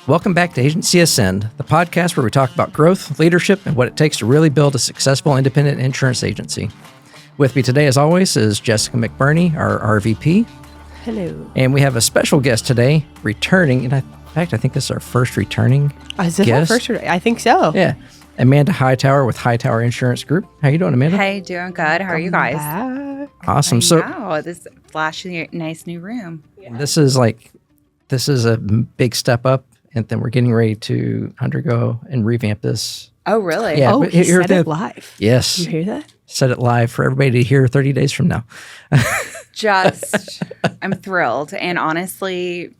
Welcome back to Agency Ascend, the podcast where we talk about growth, leadership, and what it takes to really build a successful independent insurance agency. With me today, as always, is Jessica McBurney, our RVP. Hello. And we have a special guest today, returning, and in fact, I think this is our first returning Is this guest. our first? I think so. Yeah. Amanda Hightower with Hightower Insurance Group. How you doing, Amanda? Hey, doing good. How are you guys? Back. Awesome. Wow, this flashy, nice new room. This is a big step up, and then we're getting ready to undergo and revamp this. Oh, really? Yeah. Oh, but he here said the- it live. Yes. You hear that? Set it live for everybody to hear 30 days from now. I'm thrilled. And honestly,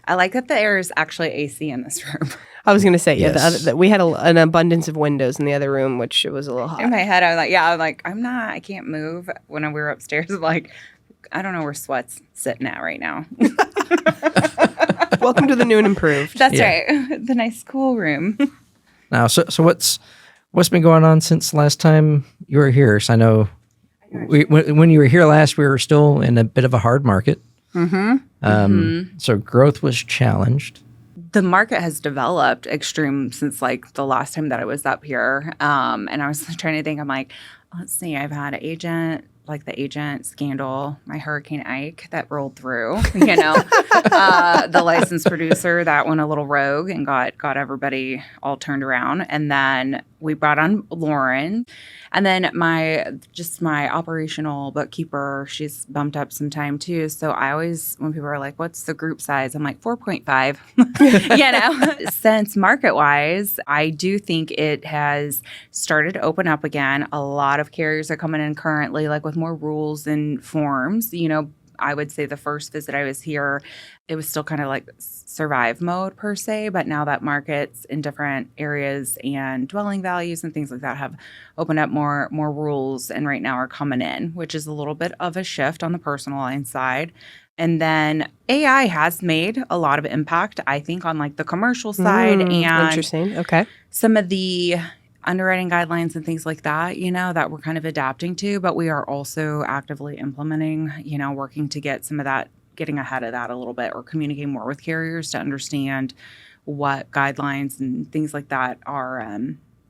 I like that there is actually AC in this room. I was going to say, Yes. we had an abundance of windows in the other room, which was a little hot. In my head, I can't move. When we were upstairs, I'm like, I don't know where Sweat's sitting at right now. Welcome to the new and improved. That's Yeah. right. The nice cool room. Now, so what's been going on since last time you were here? So I know when you were here last, we were still in a bit of a hard market. So growth was challenged. The market has developed extreme since like the last time that I was up here. And I was trying to think, I'm like, let's see, I've had an agent, like the agent scandal, my Hurricane Ike that rolled through, the licensed producer that went a little rogue and got everybody all turned around. And then we brought on Lauren. And then my operational bookkeeper, she's bumped up some time too. So I always, when people are like, what's the group size? I'm like 4.5, Since market-wise, I do think it has started to open up again. A lot of carriers are coming in currently, like with more rules and forms. I would say the first visit I was here, it was still kind of like survive mode per se, but now that markets in different areas and dwelling values and things like that have opened up more rules and right now are coming in, which is a little bit of a shift on the personal line side. And then AI has made a lot of impact, I think, on like the commercial side and Interesting. Okay. some of the underwriting guidelines and things like that, that we're kind of adapting to, but we are also actively implementing, working to get some of that, getting ahead of that a little bit or communicating more with carriers to understand what guidelines and things like that are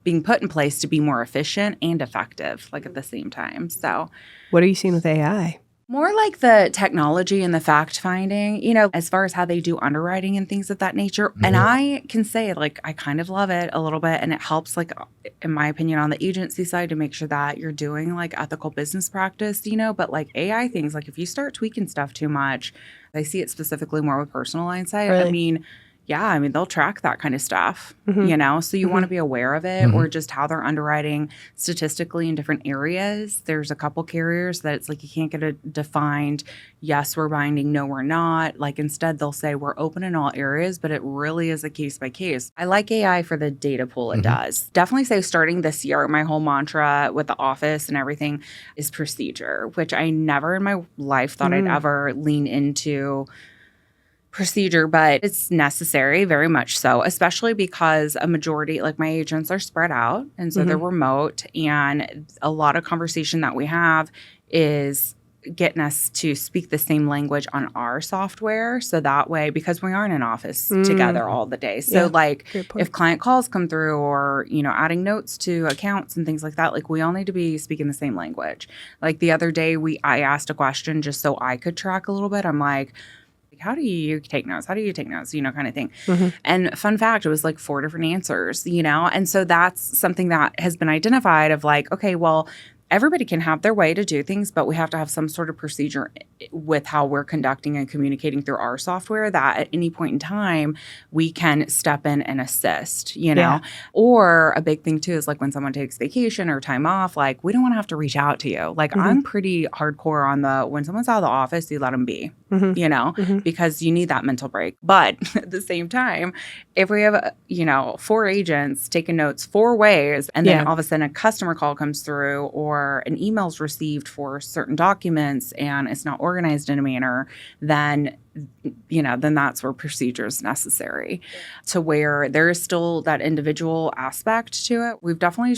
being put in place to be more efficient and effective, like at the same time. So What are you seeing with AI? more like the technology and the fact finding, as far as how they do underwriting and things of that nature. And I can say, like, I kind of love it a little bit. And it helps, like, in my opinion, on the agency side to make sure that you're doing, like, ethical business practice, But, like, AI things, like, if you start tweaking stuff too much, I see it specifically more with personal line side. Really? They'll track that kind of stuff, so you want to be aware of it or just how they're underwriting statistically in different areas. There's a couple carriers that it's like you can't get a defined, yes, we're binding, no, we're not. Like instead they'll say we're open in all areas, but it really is a case by case. I like AI for the data pool it does. Definitely say starting this year, my whole mantra with the office and everything is procedure, which I never in my life thought I'd ever lean into procedure, but it's necessary, very much so, especially because a majority, like my agents are spread out and so they're remote, and a lot of conversation that we have is getting us to speak the same language on our software. So that way, because we aren't in office together all the day. So like if client calls come through or, adding notes to accounts and things like that, like we all need to be speaking the same language. Like the other day I asked a question just so I could track a little bit. I'm like, how do you take notes? How do you take notes? Kind of thing. And fun fact, it was like 4 different answers, And so that's something that has been identified of like, okay, well, everybody can have their way to do things, but we have to have some sort of procedure with how we're conducting and communicating through our software that at any point in time, we can step in and assist, Yeah. Or a big thing too is like when someone takes vacation or time off, like we don't want to have to reach out to you. Like I'm pretty hardcore on when someone's out of the office, you let them be, because you need that mental break. But at the same time, if we have, 4 agents taking notes 4 ways, and then all of a sudden a customer call comes through or an email's received for certain documents and it's not organized in a manner, then that's where procedure is necessary to where there is still that individual aspect to it. We've definitely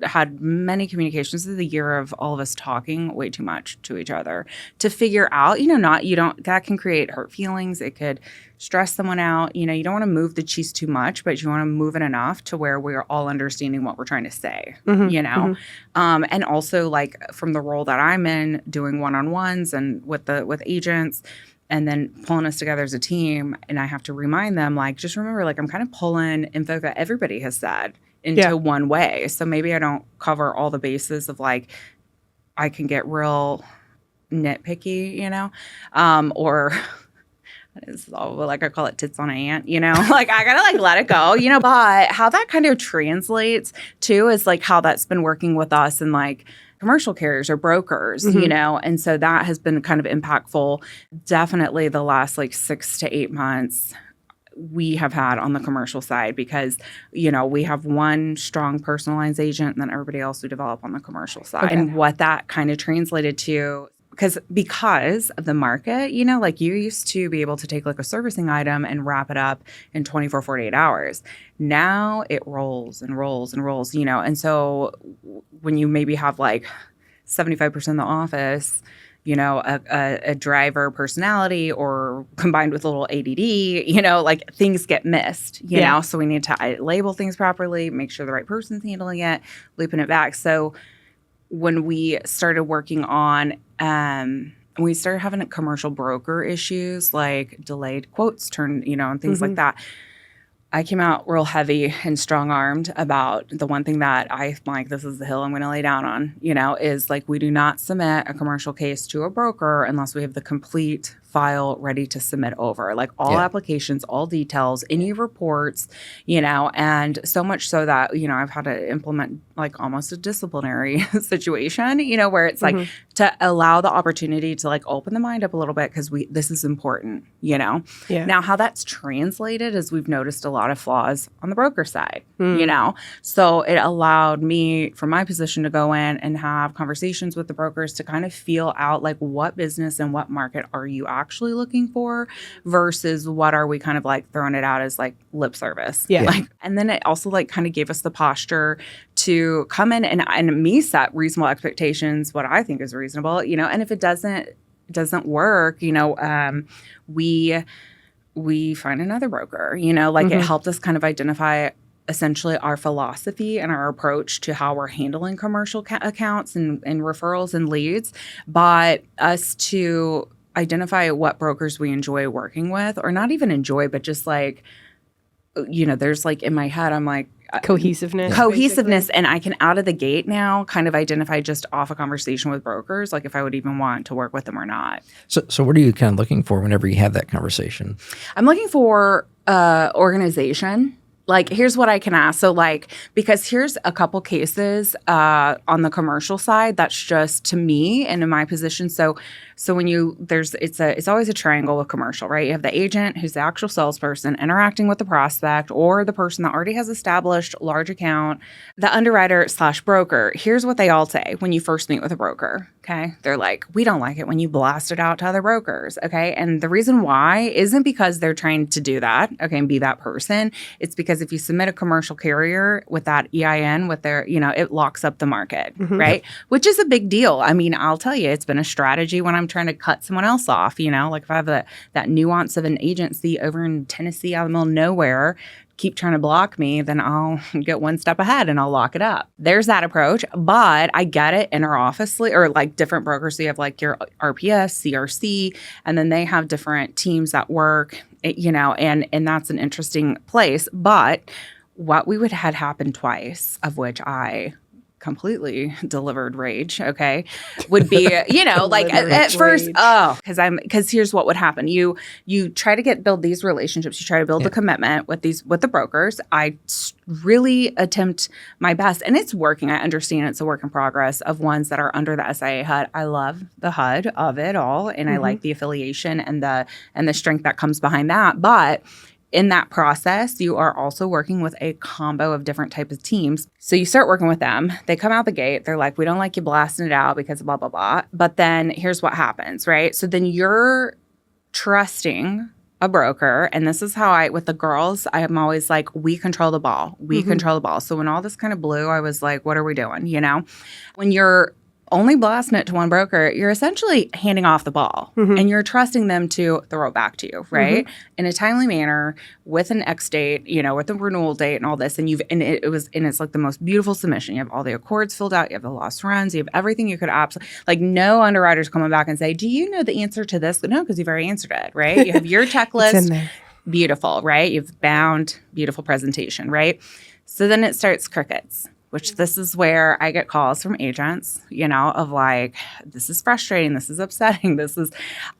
had many communications. This is the year of all of us talking way too much to each other to figure out, that can create hurt feelings. It could stress someone out. You don't want to move the cheese too much, but you want to move it enough to where we're all understanding what we're trying to say, and also like from the role that I'm in, doing one-on-ones and with agents, and then pulling us together as a team. And I have to remind them, like, just remember, like, I'm kind of pulling info that everybody has said into one way. So maybe I don't cover all the bases of, like, I can get real nitpicky, or it's all, like, I call it tits on an ant, like I gotta like let it go, but how that kind of translates too is like how that's been working with us and like commercial carriers or brokers, and so that has been kind of impactful. Definitely the last like 6 to 8 months we have had on the commercial side because, we have one strong personal lines agent and then everybody else who develop on the commercial side. Okay. And what that kind of translated to, because of the market, like you used to be able to take like a servicing item and wrap it up in 24, 48 hours. Now it rolls and rolls and rolls, and so when you maybe have like 75% of the office, a driver personality or combined with a little ADD, like things get missed, you know, so we need to label things properly, make sure the right person's handling it, looping it back. So when we started working on, we started having commercial broker issues like delayed quotes and things like that. I came out real heavy and strong-armed about the one thing that I'm like, this is the hill I'm going to lay down on, is like we do not submit a commercial case to a broker unless we have the complete file ready to submit over, like all applications, all details, any reports, and so much so that, I've had to implement like almost a disciplinary situation, where it's like to allow the opportunity to like open the mind up a little bit because this is important, Now how that's translated is we've noticed a lot of flaws on the broker side, so it allowed me from my position to go in and have conversations with the brokers to kind of feel out like what business and what market are you actually looking for versus what are we kind of like throwing it out as like lip service. And then it also like kind of gave us the posture to come in and me set reasonable expectations, what I think is reasonable, and if it doesn't work, we find another broker, it helped us kind of identify essentially our philosophy and our approach to how we're handling commercial accounts and referrals and leads, but us to identify what brokers we enjoy working with, or not even enjoy, but just like, there's like in my head, I'm like, cohesiveness, basically. And I can out of the gate now kind of identify just off a conversation with brokers, like if I would even want to work with them or not. So what are you kind of looking for whenever you have that conversation? I'm looking for organization. Like, here's what I can ask. So, like, because here's a couple cases on the commercial side that's just to me and in my position. So when it's always a triangle with commercial, right? You have the agent who's the actual salesperson interacting with the prospect or the person that already has established large account, the underwriter / broker. Here's what they all say when you first meet with a broker. Okay. They're like, we don't like it when you blast it out to other brokers. Okay. And the reason why isn't because they're trying to do that. Okay. And be that person. It's because if you submit a commercial carrier with that EIN with their, it locks up the market, right? Which is a big deal. I mean, I'll tell you, it's been a strategy when I'm trying to cut someone else off, like if I have that nuance of an agency over in Tennessee out in the middle of nowhere, keep trying to block me, then I'll get one step ahead and I'll lock it up. There's that approach, but I get it inter-officely or like different brokers. So you have like your RPS, CRC, and then they have different teams that work, and that's an interesting place. But what we would had happen twice, of which I completely delivered rage, okay, would be, like at first, because here's what would happen. You try to build these relationships. You try to build the commitment with the brokers. I really attempt my best, and it's working. I understand it's a work in progress of ones that are under the SIA HUD. I love the HUD of it all, and I like the affiliation and the strength that comes behind that. But in that process, you are also working with a combo of different types of teams. So you start working with them. They come out the gate. They're like, we don't like you blasting it out because of blah, blah, blah. But then here's what happens, right? So then you're trusting a broker, and this is how with the girls, I am always like, we control the ball. We control the ball. So when all this kind of blew, I was like, what are we doing? You know, when you're only blasting it to one broker, you're essentially handing off the ball and you're trusting them to throw it back to you, right? In a timely manner with an X date, you know, with the renewal date and all this. And it's like the most beautiful submission. You have all the accords filled out, you have the lost runs, you have everything you could absolutely, like no underwriter's coming back and say, do you know the answer to this? No, because you've already answered it, right? You have your checklist. It's in there. Beautiful, right? You've bound, beautiful presentation, right? So then it starts crickets, which this is where I get calls from agents, you know, of like, this is frustrating, this is upsetting, this is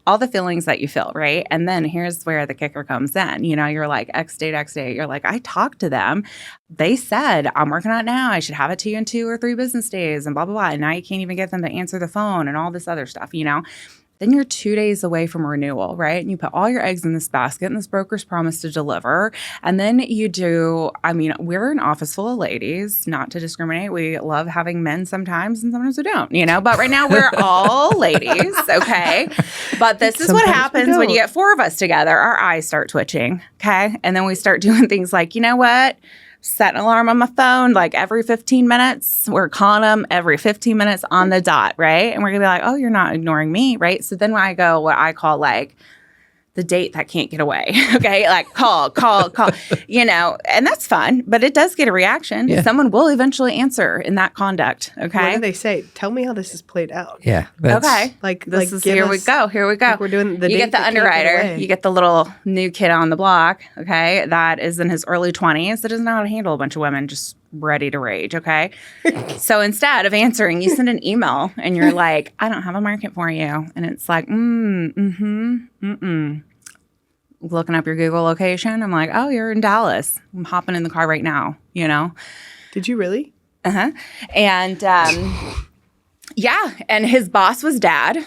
all the feelings that you feel, right? And then here's where the kicker comes in. You know, you're like, X date. You're like, I talked to them. They said, I'm working on it now. I should have it to you in 2 or 3 business days and blah, blah, blah. And now you can't even get them to answer the phone and all this other stuff, you know? Then you're 2 days away from renewal, right? And you put all your eggs in this basket and this broker's promised to deliver. And then you do, I mean, we're an office full of ladies, not to discriminate. We love having men sometimes and sometimes we don't, you know? But right now we're all ladies, okay? But this is what happens when you get 4 of us together. Our eyes start twitching, okay? And then we start doing things like, you know what? Set an alarm on my phone like every 15 minutes. We're calling them every 15 minutes on the dot, right? And we're going to be like, oh, you're not ignoring me, right? So then when I go what I call like the date that can't get away, okay? Like call, you know, and that's fun, but it does get a reaction. Yeah. Someone will eventually answer in that conduct, okay? What do they say? Tell me how this is played out. Yeah. Okay. Here we go. Like we're doing the you get the underwriter. You get the little new kid on the block, okay, that is in his early 20s that doesn't know how to handle a bunch of women just ready to rage, okay? So instead of answering, you send an email and you're like, I don't have a market for you. And it's like, looking up your Google location. I'm like, oh, you're in Dallas. I'm hopping in the car right now, you know? Did you really? Uh-huh. And yeah, and his boss was Dad.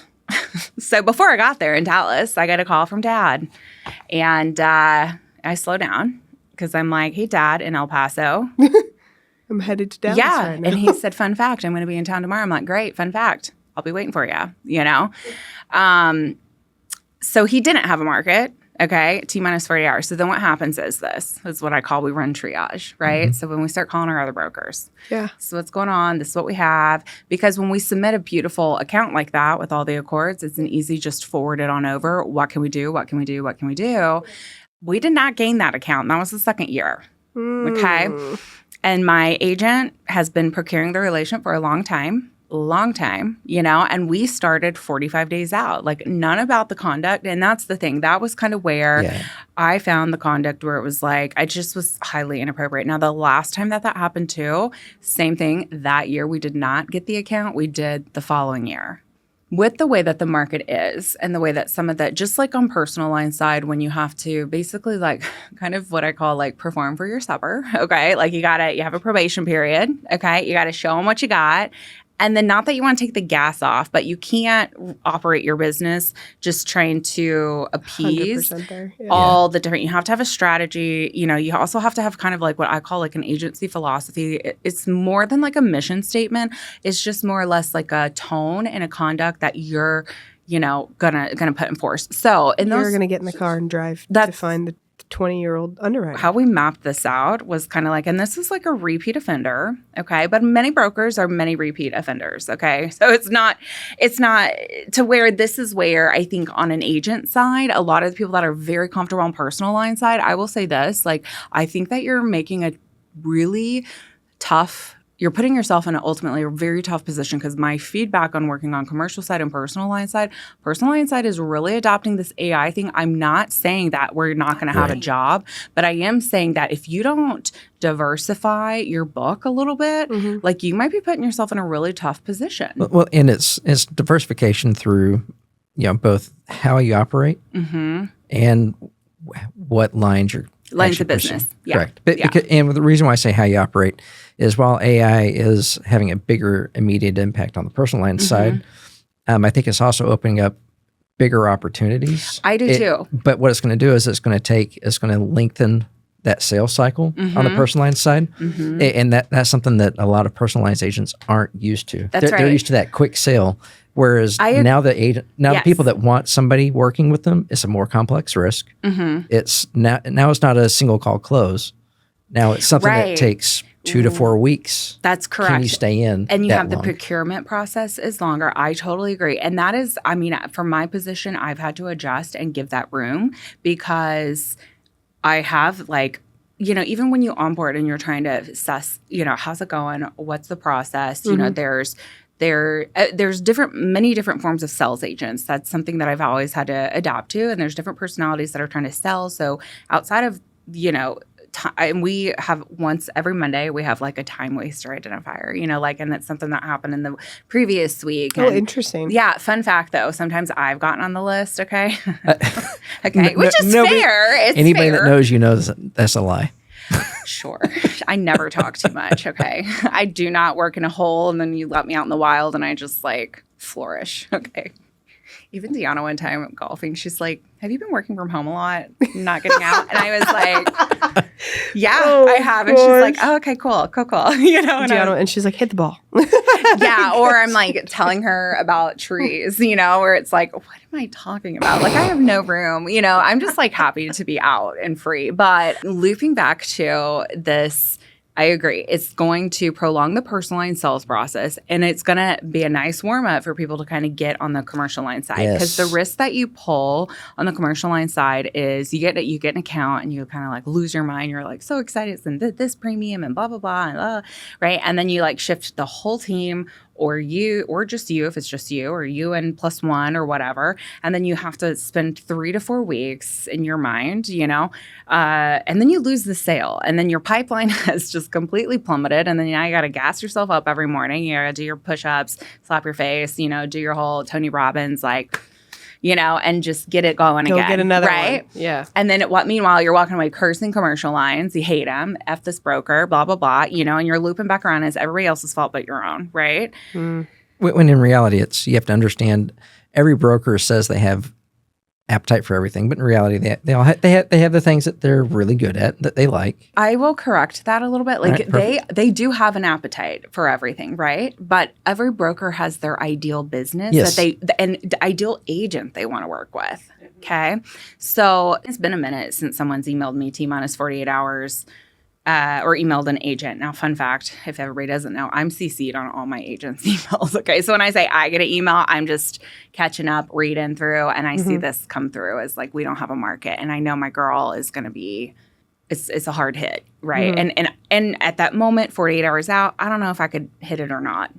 So before I got there in Dallas, I got a call from Dad. And I slow down because I'm like, hey, Dad, in El Paso. I'm headed to Dallas right now. And he said, fun fact, I'm going to be in town tomorrow. I'm like, great, fun fact. I'll be waiting for you, you know? So he didn't have a market. Okay, T-minus 40 hours. So then what happens is this is what I call we run triage, right? So when we start calling our other brokers. Yeah. So what's going on? This is what we have. Because when we submit a beautiful account like that with all the accords, it's an easy just forward it on over. What can we do? What can we do? What can we do? We did not gain that account. That was the second year. Okay. And my agent has been procuring the relationship for a long time, you know, and we started 45 days out, like none about the conduct. And that's the thing. That was kind of where I found the conduct where it was like, I just was highly inappropriate. Now, the last time that happened too, same thing. That year, we did not get the account. We did the following year. With the way that the market is and the way that some of that, just like on personal line side, when you have to basically like kind of what I call like perform for your supper, okay? Like you have a probation period, okay? You got to show them what you got. And then not that you want to take the gas off, but you can't operate your business just trying to appease all the different, you have to have a strategy. You know, you also have to have kind of like what I call like an agency philosophy. It's more than like a mission statement. It's just more or less like a tone and a conduct that you're, you know, gonna put in force. So you're gonna get in the car and drive to find the 20-year-old underwriter. How we mapped this out was kind of like, and this is like a repeat offender, okay? But many brokers are many repeat offenders, okay? So it's not to where this is where I think on an agent side, a lot of the people that are very comfortable on personal line side, I will say this, like, I think that you're making a really tough you're putting yourself in ultimately a very tough position because my feedback on working on commercial side and personal line side is really adopting this AI thing. I'm not saying that we're not going to have a job, but I am saying that if you don't diversify your book a little bit, like you might be putting yourself in a really tough position. Well, and it's diversification through, you know, both how you operate and what lines you're lines of business. Yeah. Correct. But and the reason why I say how you operate is while AI is having a bigger immediate impact on the personal line side, I think it's also opening up bigger opportunities. I do too. But what it's going to do is it's going to lengthen that sales cycle on the personal line side. And that's something that a lot of personal lines agents aren't used to. They're used to that quick sale. Whereas now the people that want somebody working with them, it's a more complex risk. It's now it's not a single call close. Now it's something that takes 2 to 4 weeks. That's correct. Can you stay in? And you have long? The procurement process is longer. I totally agree. And that is, I mean, from my position, I've had to adjust and give that room because I have even when you onboard and you're trying to assess, how's it going? What's the process? You know, there's many different forms of sales agents. That's something that I've always had to adapt to. And there's different personalities that are trying to sell. So outside of, and we have once every Monday, we have like a time waster identifier, and that's something that happened in the previous week. Oh, interesting. Yeah. Fun fact though, sometimes I've gotten on the list. Okay. Okay. Which is fair. It's anybody fair. that knows that's a lie. Sure. I never talk too much. Okay. I do not work in a hole and then you let me out in the wild and I just flourish. Okay. Even Deanna one time golfing, she's like, have you been working from home a lot? Not getting out? And I was like, yeah, I have. And she's like, oh, okay, cool. Deanna, and she's like, hit the ball. Yeah. Or I'm like telling her about trees, where it's like, what am I talking about? I have no room, I'm just happy to be out and free. But looping back to this, I agree. It's going to prolong the personal line sales process, and it's going to be a nice warm-up for people to kind of get on the commercial line side. Because the risk that you pull on the commercial line side is you get an account and you kind of lose your mind. You're so excited it's in this premium and blah, blah, blah, and right? And then you shift the whole team or just you, if it's just you, or you and plus one or whatever. And then you have to spend 3 to 4 weeks in your mind, and then you lose the sale. And then your pipeline has just completely plummeted. And then now you got to gas yourself up every morning. You got to do your push-ups, slap your face, do your whole Tony Robbins, and just get it going again. Go get another right? one. Yeah. And then meanwhile, you're walking away cursing commercial lines. You hate them. F this broker, blah, blah, blah, and you're looping back around. It's everybody else's fault but your own, right? When in reality, you have to understand every broker says they have appetite for everything, but in reality, they have the things that they're really good at that they like. I will correct that a little bit. They do have an appetite for everything, right? But every broker has their ideal business and the ideal agent they want to work with. Okay, so it's been a minute since someone's emailed me T-minus 48 hours. Or emailed an agent. Now, fun fact, if everybody doesn't know, I'm CC'd on all my agents' emails. Okay, so when I say I get an email, I'm just catching up, reading through, and I see this come through as we don't have a market. And I know my girl is going to be, it's a hard hit, right? And at that moment, 48 hours out, I don't know if I could hit it or not.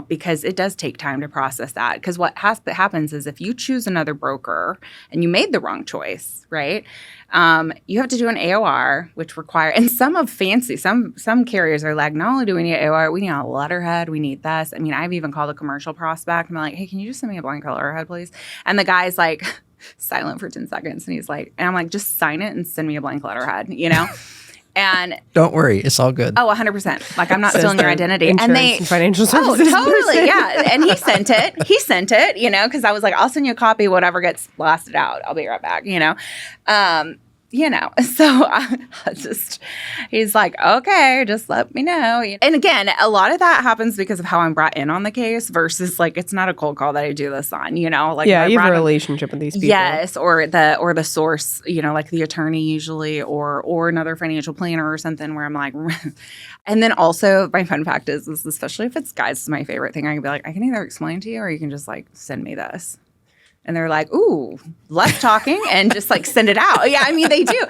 Because it does take time to process that. Because what happens is if you choose another broker and you made the wrong choice, right? You have to do an AOR, which and some carriers are not only do we need AOR, we need a letterhead, we need this. I mean, I've even called a commercial prospect. I'm like, hey, can you just send me a blank letterhead, please? And the guy's silent for 10 seconds. And and I'm like, just sign it and send me a blank letterhead, And don't worry, it's all good. Oh, 100%. I'm not stealing your identity. And financial services. Oh, totally. Yeah. And he sent it, because I was like, I'll send you a copy, whatever gets blasted out. I'll be right back, So he's like, okay, just let me know. And again, a lot of that happens because of how I'm brought in on the case versus it's not a cold call that I do this on, you have a relationship with these people. Yes. Or the source, the attorney usually, or another financial planner or something where I'm like, and then also my fun fact is especially if it's guys, is my favorite thing. I can be like, I can either explain to you or you can just send me this. And they're like, ooh, less talking and just send it out. Yeah, I mean, they do.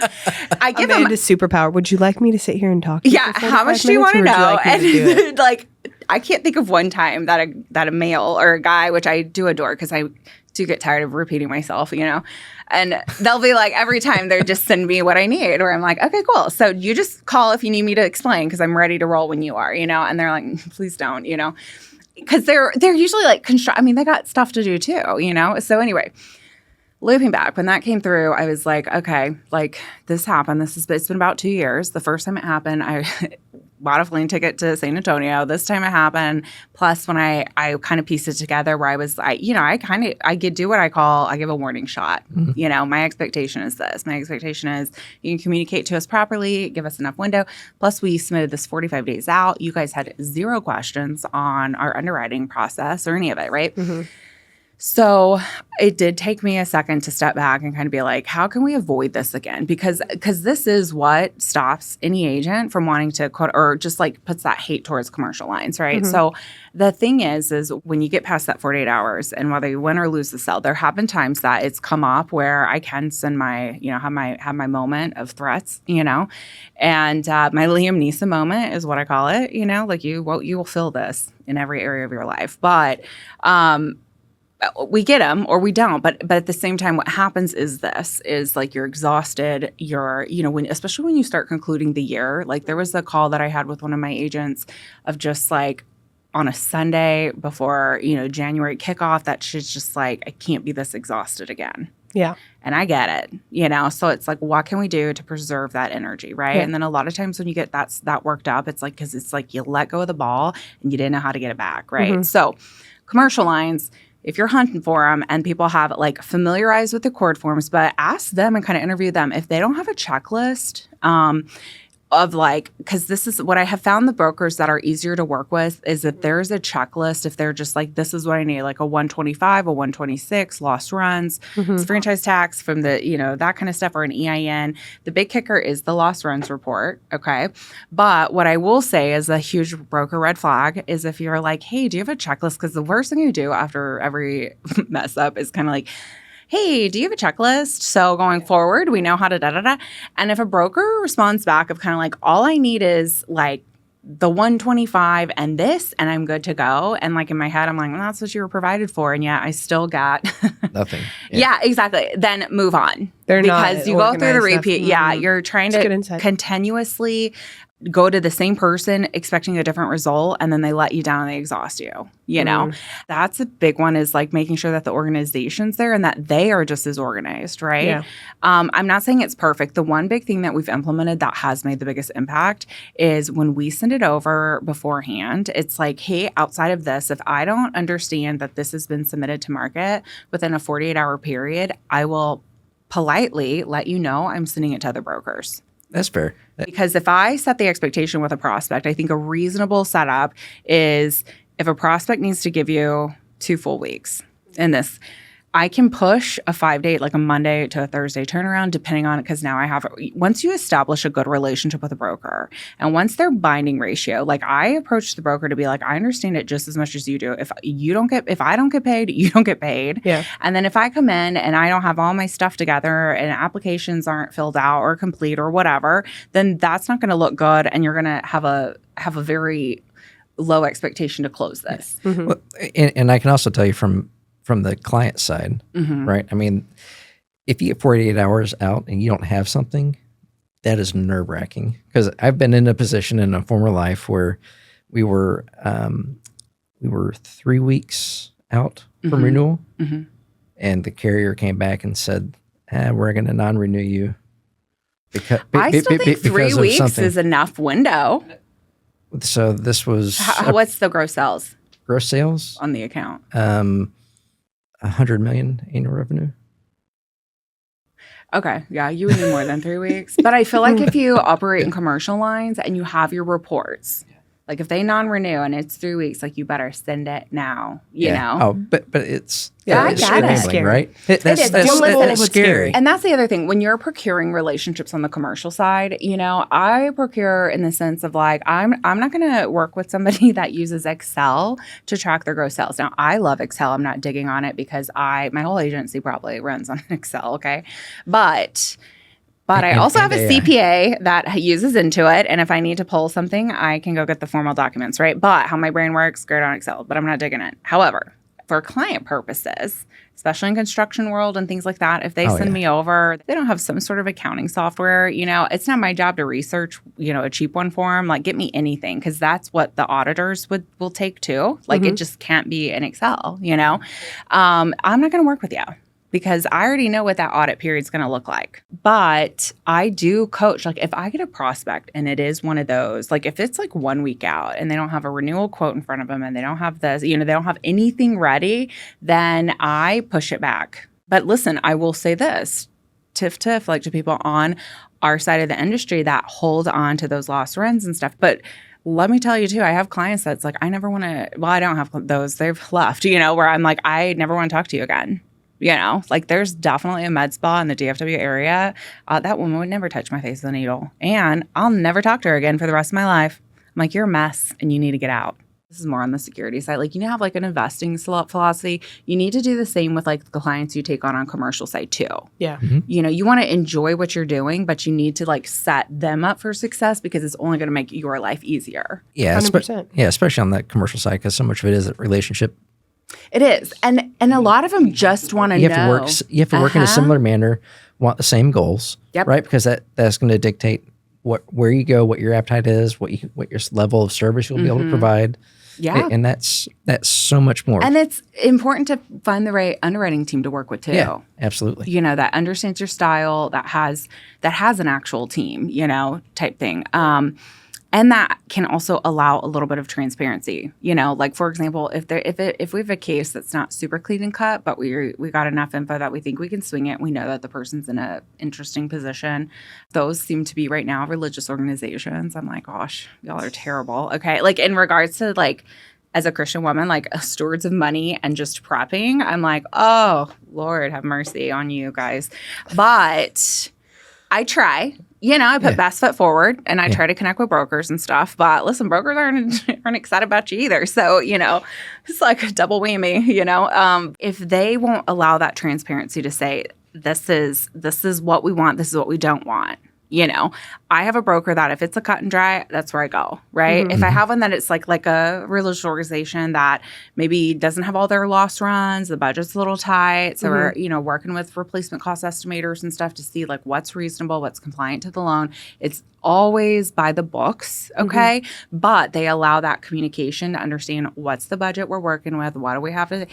I give them a superpower. Would you like me to sit here and talk to you? Yeah, how much do you want to know? And I can't think of one time that a male or a guy, which I do adore because I do get tired of repeating myself, And they'll be every time they're just send me what I need. Or I'm like, okay, cool. So you just call if you need me to explain because I'm ready to roll when you are, And they're like, please don't, Because they're usually they got stuff to do too, So anyway, looping back, when that came through, I was like, okay, this happened. It's been about 2 years. The first time it happened, I bought a plane ticket to San Antonio. This time it happened. Plus, when I kind of pieced it together, where I could do what I give a warning shot. Mm-hmm. My expectation is this. My expectation is you can communicate to us properly, give us enough window. Plus, we submitted this 45 days out. You guys had 0 questions on our underwriting process or any of it, right? Mm-hmm. So it did take me a second to step back and kind of be like, how can we avoid this again? Because this is what stops any agent from wanting to quote, or just like puts that hate towards commercial lines, right? Mm-hmm. So the thing is when you get past that 48 hours and whether you win or lose the sale, there have been times that it's come up where I can send have my moment of threats, and my Liam Neeson moment is what I call it, like you will feel this in every area of your life. But, we get them or we don't, but at the same time, what happens is like you're exhausted. You're, especially when you start concluding the year. Like there was a call that I had with one of my agents of just like on a Sunday before January kickoff. That she's just like, I can't be this exhausted again. Yeah. And I get it, so it's like, what can we do to preserve that energy, right? Yeah. And then a lot of times when you get that worked up, it's like because it's like you let go of the ball and you didn't know how to get it back, right? Mm-hmm. So commercial lines. If you're hunting for them and people have like familiarized with the cord forms, but ask them and kind of interview them if they don't have a checklist of like, because this is what I have found the brokers that are easier to work with is if there's a checklist, if they're just like, this is what I need, like a 125, a 126, lost runs, Mm-hmm. franchise tax from the, that kind of stuff, or an EIN. The big kicker is the lost runs report. Okay. But what I will say is a huge broker red flag is if you're like, hey, do you have a checklist? Because the worst thing you do after every mess up is kind of like, hey, do you have a checklist? So going forward, we know how to da-da-da. And if a broker responds back of kind of like, all I need is like the 125 and this, and I'm good to go. And like in my head, I'm like, well, that's what you were provided for. And yet I still got Nothing. Yeah, exactly. Then move on. They're because not you go through the organized repeat. enough. Yeah, Mhm. you're trying It's good to insight. continuously go to the same person expecting a different result, and then they let you down and they exhaust you. That's a big one, is like making sure that the organization's there and that they are just as organized, right? Yeah. I'm not saying it's perfect. The one big thing that we've implemented that has made the biggest impact is when we send it over beforehand, it's like, hey, outside of this, if I don't understand that this has been submitted to market within a 48-hour period, I will politely let you know I'm sending it to other brokers. That's fair. Because if I set the expectation with a prospect, I think a reasonable setup is if a prospect needs to give you 2 full weeks in this, I can push a 5-day, like a Monday to a Thursday turnaround, depending on it. Because now once you establish a good relationship with a broker, and once their binding ratio, like I approach the broker to be like, I understand it just as much as you do. If I don't get paid, you don't get paid. Yeah. And then if I come in and I don't have all my stuff together and applications aren't filled out or complete or whatever, then that's not going to look good, and you're going to have a very low expectation to close this. Mm-hmm. Well, and I can also tell you from the client side, Mm-hmm. right? I mean, if you get 48 hours out and you don't have something, that is nerve-wracking. Because I've been in a position in a former life where we were 3 weeks out from Mm-hmm. renewal, Mm-hmm. and the carrier came back and said, we're going to non-renew you. Because, I still think 3 weeks is enough window. So this was What's the gross sales gross sales, on the account? 100 million annual revenue. Okay. Yeah, you would need more than 3 weeks. But I feel like if you operate in commercial lines and you have your reports, like if they non-renew and it's 3 weeks, like you better send it now, you know? Oh, but it's I it's get it. enabling, Scary. right? is. That's Well, scary. And that's the other thing. When you're procuring relationships on the commercial side, I procure in the sense of like, I'm not going to work with somebody that uses Excel to track their gross sales. Now, I love Excel. I'm not digging on it because my whole agency probably runs on Excel, okay? But I also have a AI. CPA that uses Intuit, and if I need to pull something, I can go get the formal documents, right? But how my brain works, great on Excel, but I'm not digging it. However, for client purposes, especially in construction world and things like that, if they send me over, they don't have some sort of accounting software, it's not my job to research, a cheap one for them. Like, get me anything, because that's what the auditors will take too. Like, it just can't be in Excel, I'm not going to work with you. because I already know what that audit period is going to look like. But I do coach, like if I get a prospect and it is one of those, like if it's like 1 week out and they don't have a renewal quote in front of them and they don't have this, they don't have anything ready, then I push it back. But listen, I will say this, tiff, like to people on our side of the industry that hold on to those lost runs and stuff. But let me tell you too, I have clients that's like, I never want to, well, I don't have those, they've left, where I'm like, I never want to talk to you again. Like there's definitely a med spa in the DFW area. That woman would never touch my face with a needle. And I'll never talk to her again for the rest of my life. I'm like, you're a mess and you need to get out. This is more on the security side. Like, have like an investing philosophy. You need to do the same with like the clients you take on commercial side too. Yeah. You want to enjoy what you're doing, but you need to like set them up for success because it's only going to make your life easier. Yeah. 100%. Especially on that commercial side, because so much of it is a relationship. It is. And a lot of them just want to know. You have to work in a similar manner, want the same goals, right? Because that's going to dictate where you go, what your appetite is, what your level of service you'll be able to provide. Yeah. And that's so much more. And it's important to find the right underwriting team to work with too. Yeah, absolutely. That understands your style, that has an actual team, type thing. And that can also allow a little bit of transparency. Like for example, if we have a case that's not super clean and cut, but we got enough info that we think we can swing it, we know that the person's in a interesting position. Those seem to be right now religious organizations. I'm like, gosh, y'all are terrible. Okay, like in regards to like as a Christian woman, like stewards of money and just prepping, I'm like, oh Lord, have mercy on you guys. But I try. I put best foot forward and I try to connect with brokers and stuff. But listen, brokers aren't excited about you either. So, it's like a double whammy, if they won't allow that transparency to say, this is what we want, this is what we don't want. I have a broker that if it's a cut and dry, that's where I go, right? Mm-hmm. If I have one that it's like a religious organization that maybe doesn't have all their lost runs, the budget's a little tight, so we're, working with replacement cost estimators and stuff to see like what's reasonable, what's compliant to the loan. It's always by the books, okay? Mm-hmm. But they allow that communication to understand what's the budget we're working with, what do we have to...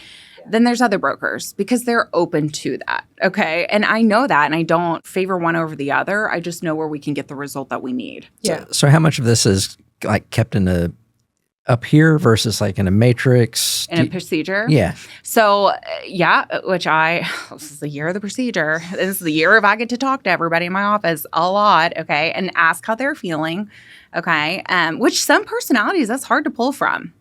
Then there's other brokers because they're open to that, okay? And I know that, and I don't favor one over the other. I just know where we can get the result that we need. Yeah. So how much of this is like kept in up here versus like in a matrix? In a procedure? Yeah. So, this is the year of the procedure. This is the year of I get to talk to everybody in my office a lot, okay? And ask how they're feeling, okay? Which some personalities, that's hard to pull from.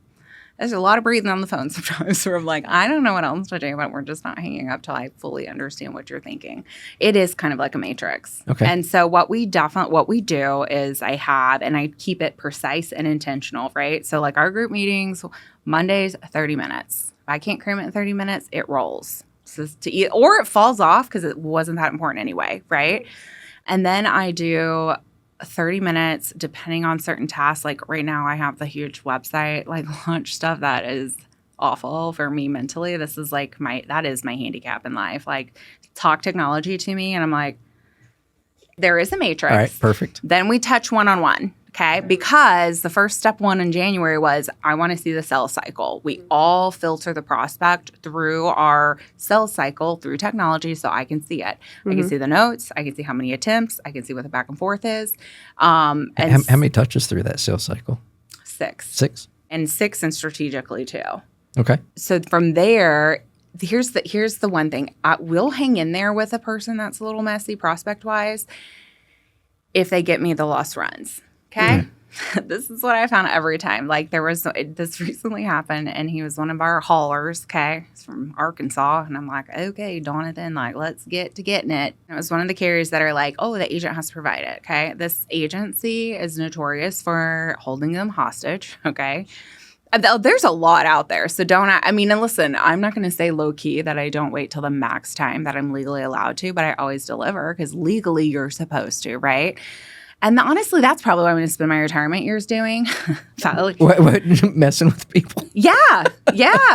There's a lot of breathing on the phone sometimes where I'm like, I don't know what else to do, but we're just not hanging up till I fully understand what you're thinking. It is kind of like a matrix. Okay. And so what we do is I keep it precise and intentional, right? So like our group meetings, Mondays, 30 minutes. If I can't cram it in 30 minutes, it rolls. So or it falls off because it wasn't that important anyway, right? And then I do 30 minutes depending on certain tasks. Like right now I have the huge website like launch stuff that is awful for me mentally. This is like that is my handicap in life. Like talk technology to me and I'm like, there is a matrix. All right, perfect. Then we touch one-on-one. Okay, because the first step one in January was I want to see the sales cycle. We all filter the prospect through our sales cycle through technology so I can see it. I can see the notes. I can see how many attempts. I can see what the back and forth is. And how many touches through that sales cycle? 6. 6? And 6 and strategically too. Okay. So from there, here's the one thing. We'll hang in there with a person that's a little messy prospect-wise if they get me the lost runs. Okay. Mm-hmm. This is what I found every time. Like this recently happened and he was one of our haulers. Okay. He's from Arkansas. And I'm like, okay, Donathan, like, let's get to getting it. And it was one of the carriers that are like, oh, the agent has to provide it. Okay. This agency is notorious for holding them hostage. Okay. There's a lot out there. So and listen, I'm not going to say low key that I don't wait till the max time that I'm legally allowed to, but I always deliver because legally you're supposed to, right? And honestly, that's probably what I'm going to spend my retirement years doing. What, messing with people? Yeah.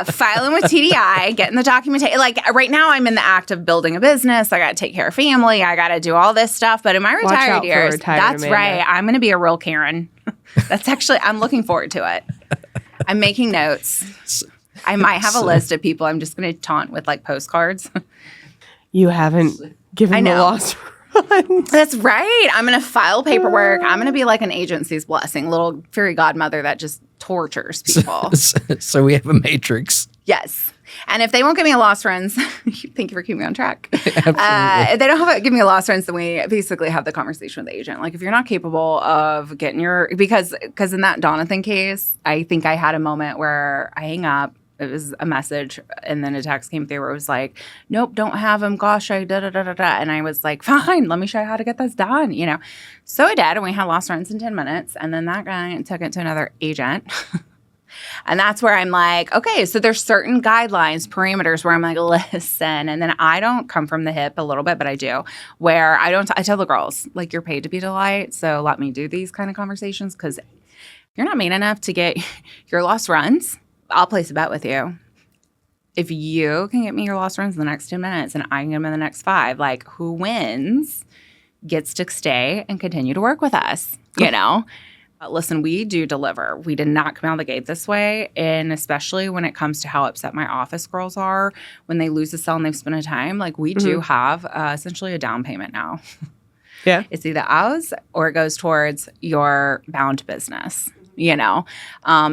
Filing with TDI, getting the documentation. Like right now, I'm in the act of building a business. I got to take care of family. I got to do all this stuff. But in my retired years, that's Amanda. Right. I'm going to be a real Karen. I'm looking forward to it. I'm making notes. I might have a list of people I'm just going to taunt with like postcards. You haven't given the know. lost runs. That's right. I'm going to file paperwork. I'm going to be like an agency's blessing, little fairy godmother that just tortures people. So we have a matrix. Yes. And if they won't give me a lost runs, thank you for keeping me on track. Absolutely. If they don't give me a lost runs, then we basically have the conversation with the agent. Like if you're not capable of getting because in that Donathan case, I think I had a moment where I hang up. It was a message, and then a text came through where it was like, nope, don't have him. Gosh, I da-da-da-da-da. And I was like, fine, let me show you how to get this done, So I did, and we had lost runs in 10 minutes. And then that guy took it to another agent. And that's where I'm like, okay, so there's certain guidelines, parameters where I'm like, listen. And then I don't come from the hip a little bit, but I do, where I tell the girls, like, you're paid to be delight. So let me do these kind of conversations because you're not mean enough to get your lost runs. I'll place a bet with you. If you can get me your lost runs in the next 10 minutes and I can get them in the next 5, like who wins gets to stay and continue to work with us, Listen, we do deliver. We did not come out of the gate this way. And especially when it comes to how upset my office girls are when they lose a sale and they've spent a time, like we do have essentially a down payment now. Yeah. It's either ours or it goes towards your bound business.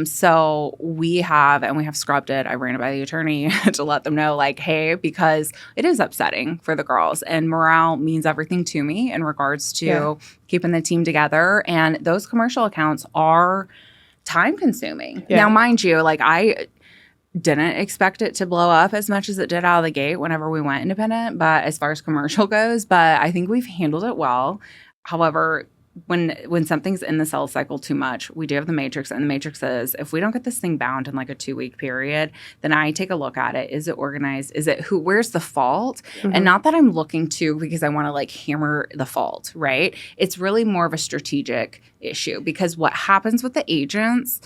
So we have scrubbed it. I ran it by the attorney to let them know, like, hey, because it is upsetting for the girls and morale means everything to me in regards to keeping the team together. And those commercial accounts are time consuming. Yeah. Now, mind you, like I didn't expect it to blow up as much as it did out of the gate whenever we went independent, but as far as commercial goes, but I think we've handled it well. However, when something's in the sales cycle too much, we do have the matrix, and the matrix says if we don't get this thing bound in like a 2-week period, then I take a look at it. Is it organized? Is it where's the fault? And not that I'm looking to because I want to like hammer the fault, right? It's really more of a strategic issue because what happens with the agents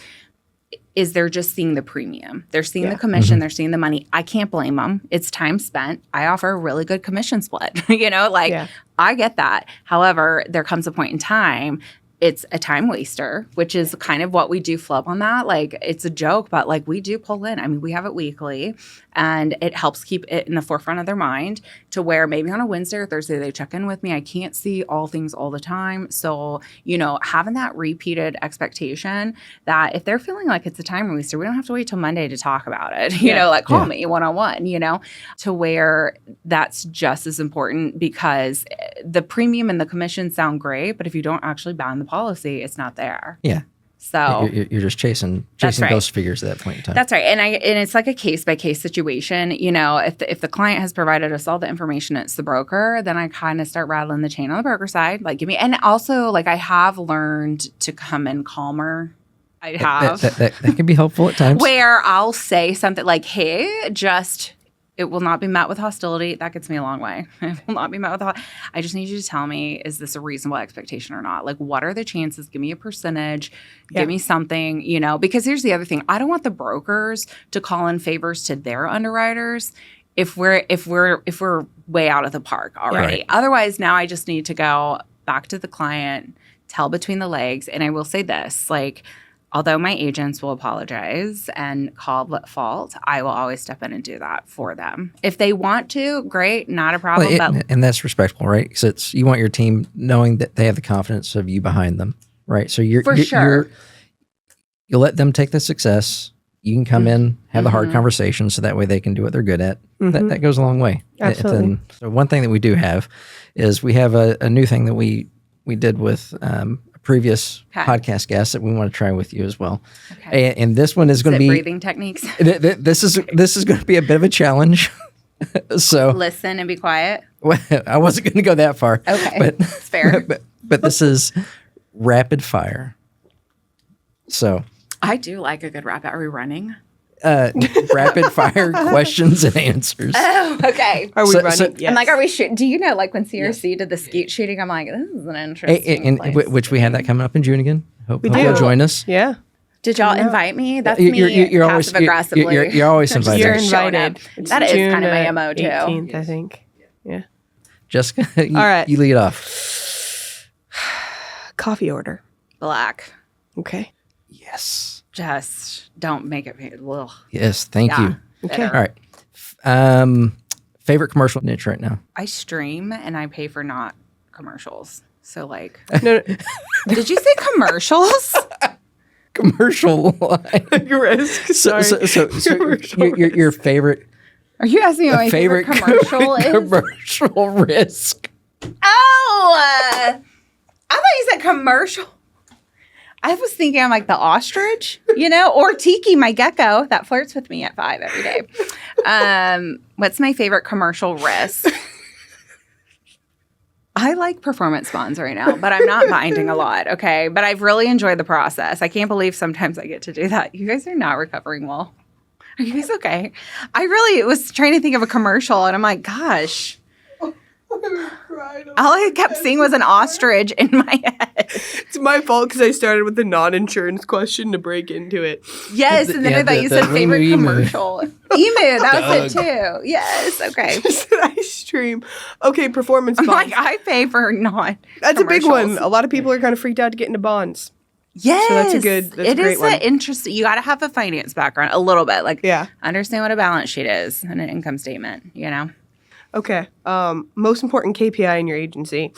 is they're just seeing the premium. They're seeing the commission. They're seeing the money. I can't blame them. It's time spent. I offer a really good commission split. I get that. However, there comes a point in time, it's a time waster, which is kind of what we do flip on that. Like, it's a joke, but like we do pull in. I mean, we have it weekly, and it helps keep it in the forefront of their mind to where maybe on a Wednesday or Thursday they check in with me. I can't see all things all the time. So, having that repeated expectation that if they're feeling like it's a time waster, we don't have to wait till Monday to talk about it, call me one-on-one, to where that's just as important because the premium and the commission sound great, but if you don't actually bound the policy, it's not there. Yeah. So you're just chasing right. those figures at that point in time. That's right. And it's like a case by case situation. If the client has provided us all the information, it's the broker, then I kind of start rattling the chain on the broker side. Like give me, and also like I have learned to come in calmer. I have. That can be helpful at times. Where I'll say something like, hey, it will not be met with hostility. That gets me a long way. It will not be met with I just need you to tell me, is this a reasonable expectation or not? Like, what are the chances? Give me a percentage. Yeah. Give me something, because here's the other thing. I don't want the brokers to call in favors to their underwriters if we're way out of the park already. Right. Otherwise, now I just need to go back to the client, tell between the legs. And I will say this, like, although my agents will apologize and call at fault, I will always step in and do that for them. If they want to, great, not a problem. And that's respectful, right? Because you want your team knowing that they have the confidence of you behind them, right? So you'll let them take the success. You can come in, have the hard conversation, so that way they can do what they're good at. That goes a long way. Absolutely. So one thing that we do have is we have a new thing that we did with previous podcast guests that we want to try with you as well. Okay. And this one is going to be breathing techniques. This is going to be a bit of a challenge. So listen and be quiet. Well, I wasn't going to go that far. Okay, but, it's fair. But this is rapid fire. So I do like a good rapid. Are we running? Rapid fire questions and answers. Oh, okay. Are we running? Yes. I'm like, are we shooting? Do you know, like when CRC did the skeet shooting? I'm like, this is an interesting place. Which we have that coming up in June again. Hope do. You'll join us. Yeah. Did y'all invite me? That's me. You're always aggressively. You're always invited. You're invited. That is kind of my MO too. 18th, I think. Yeah. Jessica, all right. You lead off. Coffee order. Black. Okay. Yes. Just don't make it. Ugh. Yes, thank you. Okay. All right. Favorite commercial niche right now? I stream and I pay for not commercials. So like, No, did you say commercials? Commercial line. risk. So, Commercial your favorite Are you asking me what my favorite commercial is? Commercial risk. Oh, I thought you said commercial. I was thinking I'm like the ostrich, or Tiki, my gecko that flirts with me at 5 every day. What's my favorite commercial risk? I like performance bonds right now, but I'm not binding a lot, okay? But I've really enjoyed the process. I can't believe sometimes I get to do that. You guys are not recovering well. Are you guys okay? I really was trying to think of a commercial, and I'm like, gosh. All I kept seeing was an ostrich in my head. It's my fault because I started with the non-insurance question to break into it. Yes, and then I thought you said favorite commercial. Emu, that was it too. Yes, okay. I stream. Okay, performance bonds. Like I pay for non. That's a big one. A lot of people are kind of freaked out to get into bonds. Yes, so that's a great one. Interesting. You got to have a finance background a little bit, like yeah, understand what a balance sheet is and an income statement. Okay. Most important KPI in your agency.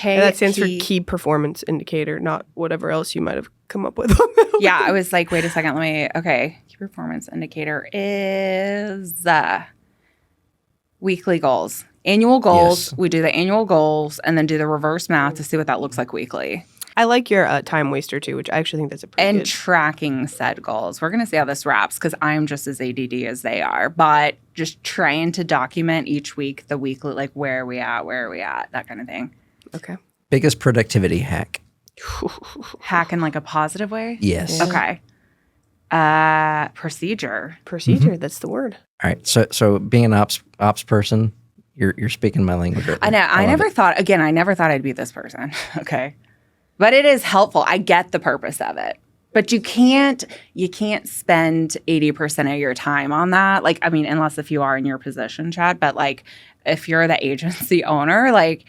And that stands for key performance indicator, not whatever else you might have come up with. Yeah, I was like, wait a second, key performance indicator is weekly goals. Annual goals, yes. We do the annual goals and then do the reverse math to see what that looks like weekly. I like your time waster too, which I actually think that's a pretty good. And tracking said goals. We're going to see how this wraps because I'm just as ADD as they are. But just trying to document each week, the weekly, like where are we at, that kind of thing. Okay. Biggest productivity hack? Hack in like a positive way? Yes. Okay. Procedure. Procedure, that's the word. All right. So being an ops person, you're speaking my language. Right, I know. I never thought I'd be this person. Okay. But it is helpful. I get the purpose of it. But you can't spend 80% of your time on that. Like, I mean, unless if you are in your position, Chad, but like if you're the agency owner, like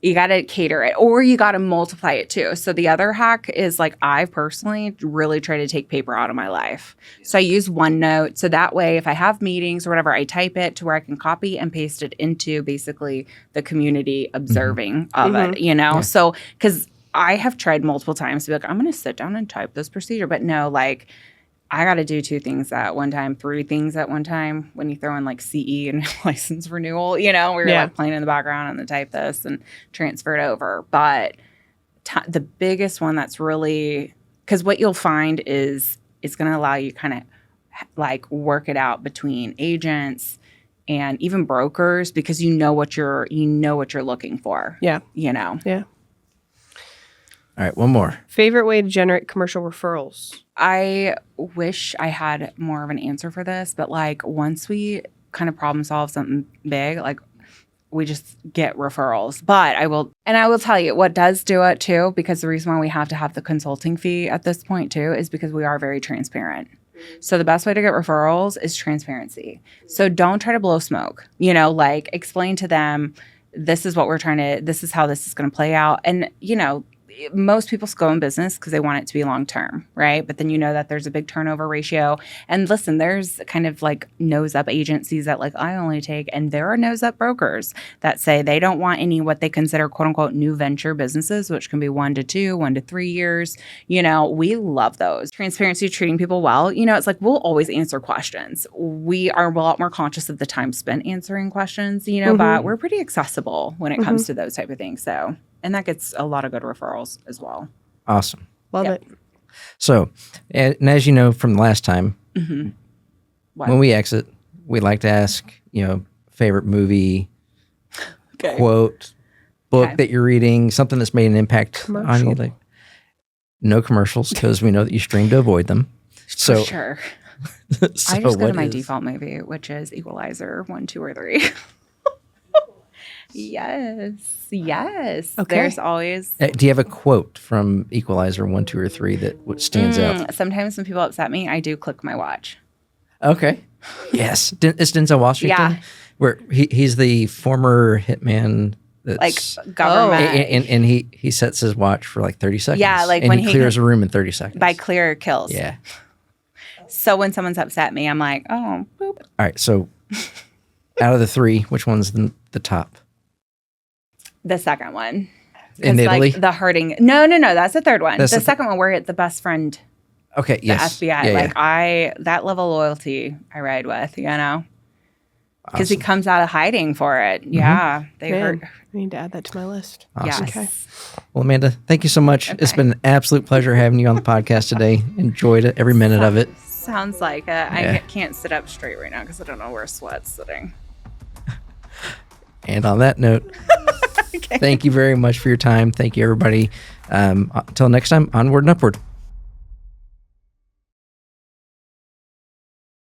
you got to cater it or you got to multiply it too. So the other hack is like I personally really try to take paper out of my life. So I use OneNote. So that way, if I have meetings or whatever, I type it to where I can copy and paste it into basically the community observing of it, Yeah. So because I have tried multiple times to be like, I'm going to sit down and type this procedure. But no, like I got to do 2 things at one time, 3 things at one time when you throw in like CE and license renewal, where you're like playing in the background and then type this and transfer it over. But the biggest one that's really, because what you'll find is it's going to allow you kind of like work it out between agents and even brokers because you know what you're looking for. Yeah. Yeah. All right, one more. Favorite way to generate commercial referrals? I wish I had more of an answer for this, but like once we kind of problem solve something big, like we just get referrals. But I will tell you what does do it too, because the reason why we have to have the consulting fee at this point too is because we are very transparent. So the best way to get referrals is transparency. So don't try to blow smoke, like explain to them, this is how this is going to play out. And, most people go in business because they want it to be long term, right? But then that there's a big turnover ratio. And listen, there's kind of like nose up agencies that like I only take, and there are nose up brokers that say they don't want any what they consider quote unquote new venture businesses, which can be 1 to 2, 1 to 3 years. We love those. Transparency, treating people well. It's like we'll always answer questions. We are a lot more conscious of the time spent answering questions, but we're pretty accessible when it comes to those type of things. So. And that gets a lot of good referrals as well. Awesome. Love it. So, and as you know from the last time, when we exit, we like to ask, favorite movie, quote, book that you're reading, something that's made an impact on you. Like, no commercials because we know that you stream to avoid them. So, for sure. I just go to my default movie, which is Equalizer 1, 2, or 3. Yes. Okay. There's always. Do you have a quote from Equalizer 1, 2, or 3 that stands out? Sometimes when people upset me, I do click my watch. Okay. Yes. It's Denzel Washington. Yeah. Where he's the former hitman. That's, like government. And he sets his watch for like 30 seconds. Yeah, like and when he clears a room in 30 seconds. By clear kills. Yeah. So when someone's upset me, I'm like, oh, boop. All right. So Out of the three, which one's the top? The second one. In Italy? Like the hurting. No. That's the third one. The second one, where the best friend. Okay. Yes. The FBI. That level of loyalty I ride with, because he comes out of hiding for it. Yeah. They hurt. I need to add that to my list. Awesome. Yes. Okay. Well, Amanda, thank you so much. Okay. It's been an absolute pleasure having you on the podcast today. Enjoyed it, every minute of it. Sounds like it. I can't sit up straight right now because I don't know where sweat's sitting. And on that note, thank you very much for your time. Thank you, everybody. Until next time, onward and upward.